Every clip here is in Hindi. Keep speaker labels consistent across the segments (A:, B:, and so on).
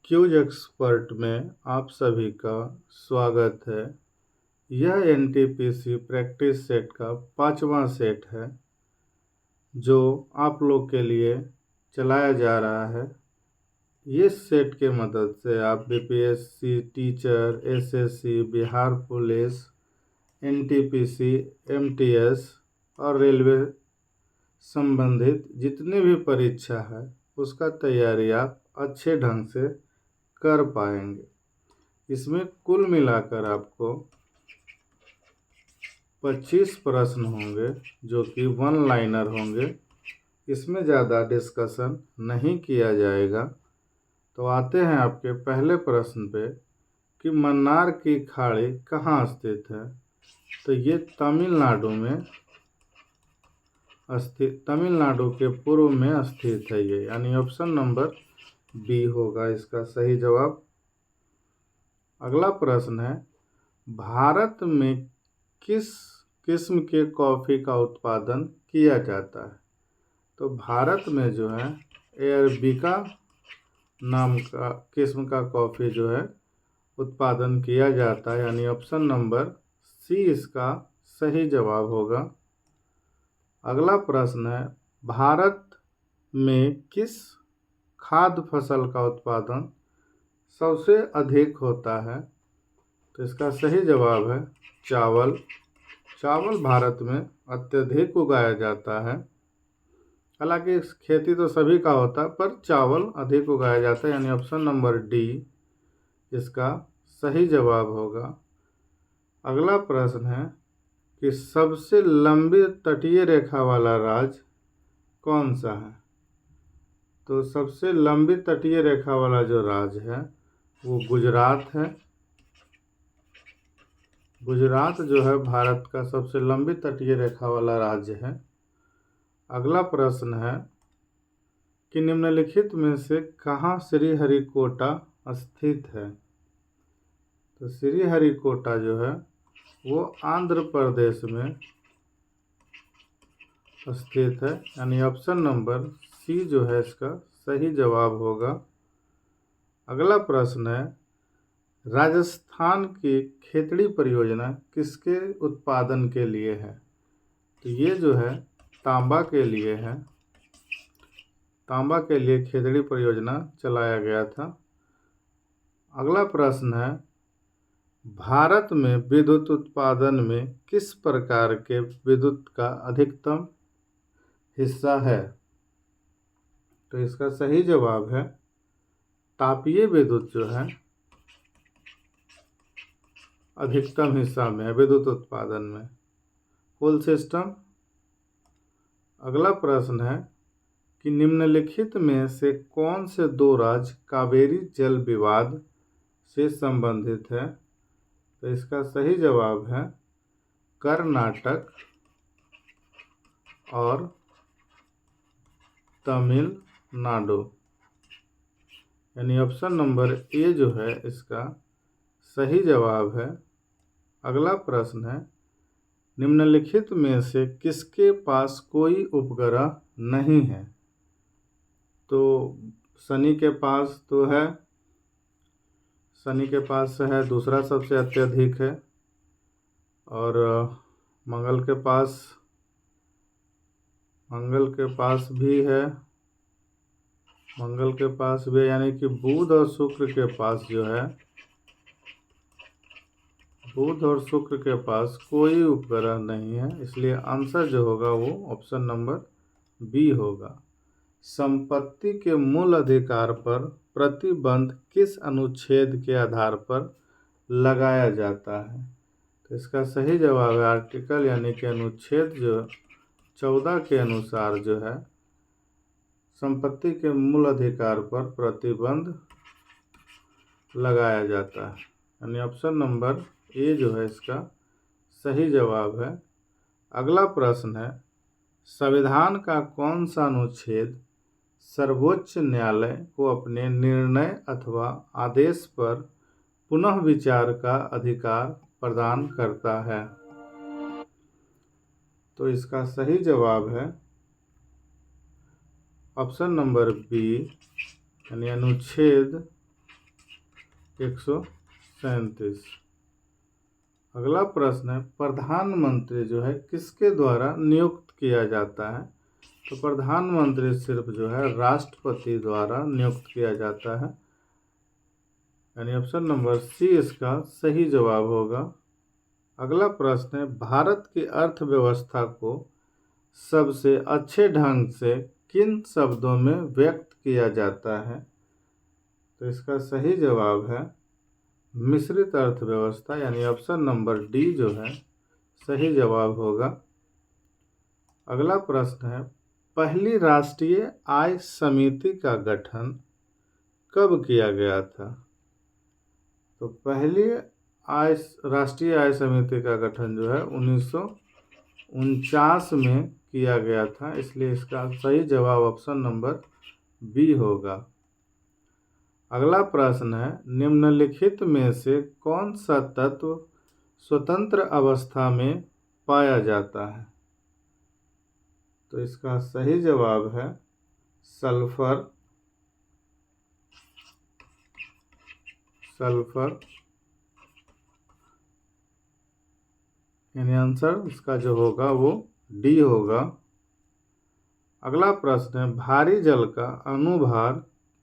A: क्यूज एक्सपर्ट में आप सभी का स्वागत है। यह एनटीपीसी प्रैक्टिस सेट का 5वां सेट है जो आप लोग के लिए चलाया जा रहा है। इस सेट के मदद से आप BPSC, teacher, SSC, Bihar police, NTPC, MTS और रेलवे संबंधित जितनी भी परीक्षा है उसका तैयारी आप अच्छे ढंग से कर पाएंगे। इसमें कुल मिलाकर आपको 25 प्रश्न होंगे जो कि वन लाइनर होंगे। इसमें ज़्यादा डिस्कशन नहीं किया जाएगा। तो आते हैं आपके पहले प्रश्न पे कि मन्नार की खाड़ी कहाँ स्थित है। तो ये तमिलनाडु में स्थित, तमिलनाडु के पूर्व में स्थित है ये, यानी ऑप्शन नंबर बी होगा इसका सही जवाब। अगला प्रश्न है, भारत में किस किस्म के कॉफ़ी का उत्पादन किया जाता है। तो भारत में जो है अरेबिका नाम का किस्म का कॉफ़ी जो है उत्पादन किया जाता है, यानी ऑप्शन नंबर सी इसका सही जवाब होगा। अगला प्रश्न है, भारत में किस खाद्य फसल का उत्पादन सबसे अधिक होता है। तो इसका सही जवाब है चावल। चावल भारत में अत्यधिक उगाया जाता है। हालांकि खेती तो सभी का होता है पर चावल अधिक उगाया जाता है, यानी ऑप्शन नंबर डी इसका सही जवाब होगा। अगला प्रश्न है कि सबसे लंबी तटीय रेखा वाला राज्य कौन सा है। तो सबसे लंबी तटीय रेखा वाला जो राज्य है वो गुजरात है। गुजरात जो है भारत का सबसे लंबी तटीय रेखा वाला राज्य है। अगला प्रश्न है कि निम्नलिखित में से कहाँ श्रीहरिकोटा स्थित है। तो श्रीहरिकोटा जो है वो आंध्र प्रदेश में स्थित है, यानी ऑप्शन नंबर सी जो है इसका सही जवाब होगा। अगला प्रश्न है, राजस्थान की खेतड़ी परियोजना किसके उत्पादन के लिए है। तो ये जो है तांबा के लिए है। तांबा के लिए खेतड़ी परियोजना चलाया गया था। अगला प्रश्न है, भारत में विद्युत उत्पादन में किस प्रकार के विद्युत का अधिकतम हिस्सा है। तो इसका सही जवाब है तापीय विद्युत जो है अधिकतम हिस्सा में है विद्युत उत्पादन में। कुल सिस्टम। अगला प्रश्न है कि निम्नलिखित में से कौन से दो राज्य कावेरी जल विवाद से संबंधित है। तो इसका सही जवाब है कर्नाटक और तमिलनाडु, यानी ऑप्शन नंबर ए जो है इसका सही जवाब है। अगला प्रश्न है, निम्नलिखित में से किसके पास कोई उपग्रह नहीं है। तो शनि के पास तो है, शनि के पास है, दूसरा सबसे अत्यधिक है। और मंगल के पास भी है, मंगल के पास भी, यानी कि बुध और शुक्र के पास जो है, बुध और शुक्र के पास कोई उपग्रह नहीं है। इसलिए आंसर जो होगा वो ऑप्शन नंबर बी होगा। संपत्ति के मूल अधिकार पर प्रतिबंध किस अनुच्छेद के आधार पर लगाया जाता है। तो इसका सही जवाब है आर्टिकल, यानी कि अनुच्छेद जो 14 के अनुसार जो है संपत्ति के मूल अधिकार पर प्रतिबंध लगाया जाता है, यानी ऑप्शन नंबर ए जो है इसका सही जवाब है। अगला प्रश्न है, संविधान का कौन सा अनुच्छेद सर्वोच्च न्यायालय को अपने निर्णय अथवा आदेश पर पुनः विचार का अधिकार प्रदान करता है। तो इसका सही जवाब है ऑप्शन नंबर बी, यानी अनुच्छेद 137। अगला प्रश्न है प्रधानमंत्री जो है किसके द्वारा नियुक्त किया जाता है? तो प्रधानमंत्री सिर्फ जो है राष्ट्रपति द्वारा नियुक्त किया जाता है, यानी ऑप्शन नंबर सी इसका सही जवाब होगा। अगला प्रश्न है भारत की अर्थव्यवस्था को सबसे अच्छे ढंग से किन शब्दों में व्यक्त किया जाता है? तो इसका सही जवाब है मिश्रित अर्थव्यवस्था, यानी ऑप्शन नंबर डी जो है सही जवाब होगा। अगला प्रश्न है पहली राष्ट्रीय आय समिति का गठन कब किया गया था? तो पहली राष्ट्रीय आय समिति का गठन जो है 1949 में किया गया था, इसलिए इसका सही जवाब ऑप्शन नंबर बी होगा। अगला प्रश्न है निम्नलिखित में से कौन सा तत्व स्वतंत्र अवस्था में पाया जाता है? तो इसका सही जवाब है सल्फर। यानी आंसर इसका जो होगा वो डी होगा। अगला प्रश्न है भारी जल का अनुभार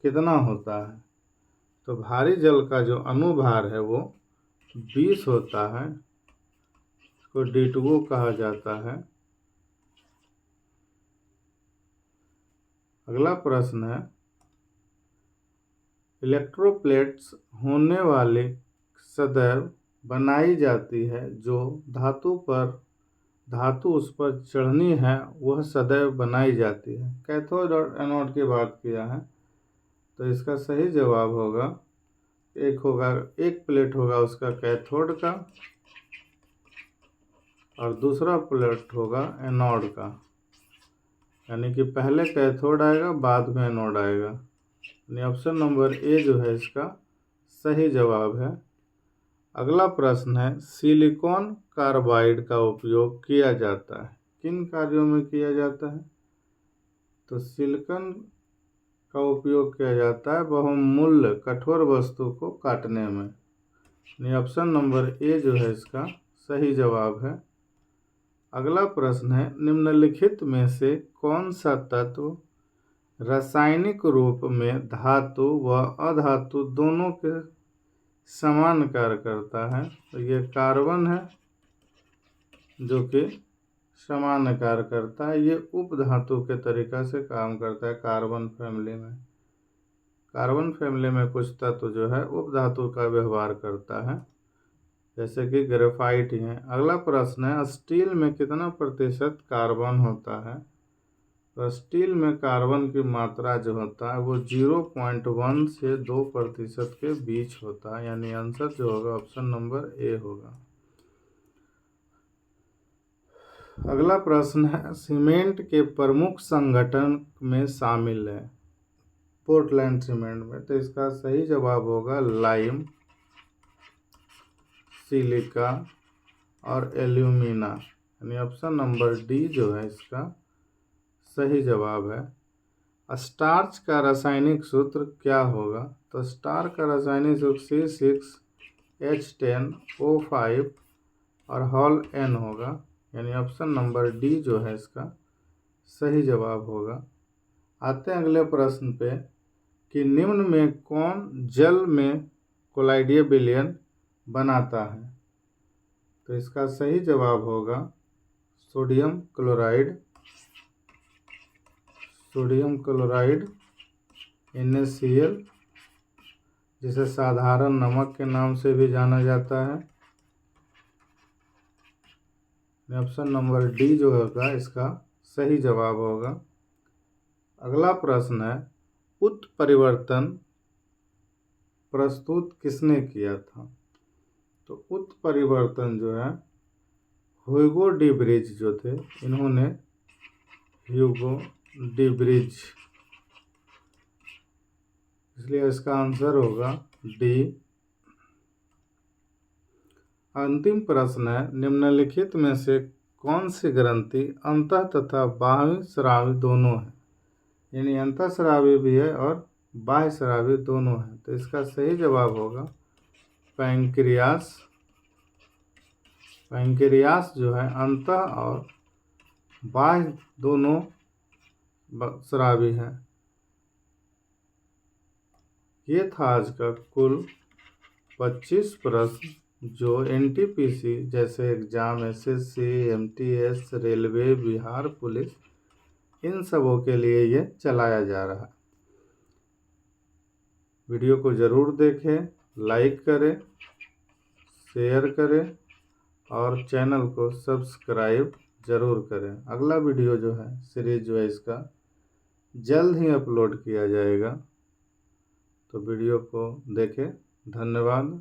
A: कितना होता है? तो भारी जल का जो अनुभार है वो 20 होता है, इसको D2O कहा जाता है। अगला प्रश्न है इलेक्ट्रोप्लेट्स होने वाली सदैव बनाई जाती है जो धातु उस पर चढ़नी है वह सदैव बनाई जाती है। कैथोड और एनोड की बात किया है, तो इसका सही जवाब होगा एक प्लेट होगा उसका कैथोड का और दूसरा प्लेट होगा एनोड का, यानी कि पहले कैथोड आएगा बाद में एनोड आएगा, यानी ऑप्शन नंबर ए जो है इसका सही जवाब है। अगला प्रश्न है सिलिकॉन कार्बाइड का उपयोग किया जाता है किन कार्यों में किया जाता है? तो सिलिकॉन का उपयोग किया जाता है बहुमूल्य कठोर वस्तु को काटने में, यानी ऑप्शन नंबर ए जो है इसका सही जवाब है। अगला प्रश्न है निम्नलिखित में से कौन सा तत्व रासायनिक रूप में धातु व अधातु दोनों के समान कार्य करता है? तो ये कार्बन है जो कि समान कार्य करता है, ये उपधातु के तरीका से काम करता है। कार्बन फैमिली में कुछ तत्व जो है उपधातु का व्यवहार करता है, जैसे कि ग्रेफाइट ही है। अगला प्रश्न है स्टील में कितना प्रतिशत कार्बन होता है? तो स्टील में कार्बन की मात्रा जो होता है वो 0.1 से 2% के बीच होता है, यानी आंसर जो होगा ऑप्शन नंबर ए होगा। अगला प्रश्न है सीमेंट के प्रमुख संगठन में शामिल है पोर्टलैंड सीमेंट में, तो इसका सही जवाब होगा लाइम, सिलिका और एल्यूमिना, यानी ऑप्शन नंबर डी जो है इसका सही जवाब है। स्टार्च का रासायनिक सूत्र क्या होगा? तो स्टार्च का रासायनिक सूत्र C6H10O5 और हॉल N होगा, यानी ऑप्शन नंबर डी जो है इसका सही जवाब होगा। आते हैं अगले प्रश्न पे कि निम्न में कौन जल में कोलाइडीय विलयन बनाता है? तो इसका सही जवाब होगा सोडियम क्लोराइड NaCl, जिसे साधारण नमक के नाम से भी जाना जाता है। ऑप्शन नंबर डी जो होगा इसका सही जवाब होगा। अगला प्रश्न है उत्परिवर्तन प्रस्तुत किसने किया था? तो उत्परिवर्तन जो है ह्यूगो डी ब्रिज जो थे, इन्होंने ह्यूगो डी ब्रिज, इसलिए इसका आंसर होगा डी। अंतिम प्रश्न है निम्नलिखित में से कौन सी ग्रंथि अंतः तथा बाह्य स्रावी दोनों है? यानी अंतः स्रावी भी है और बाह्य स्रावी दोनों है, तो इसका सही जवाब होगा पैंक्रियास जो है अंतः और बाह्य दोनों स्रावी है। ये था आज का कुल 25 प्रश्न जो एनटीपीसी जैसे exam, SSC, MTS, railway, Bihar police, इन सबों के लिए ये चलाया जा रहा है। वीडियो को ज़रूर देखें, लाइक करें, शेयर करें और चैनल को सब्सक्राइब ज़रूर करें। अगला वीडियो जो है सीरीज वाइज का जल्द ही अपलोड किया जाएगा, तो वीडियो को देखें। धन्यवाद।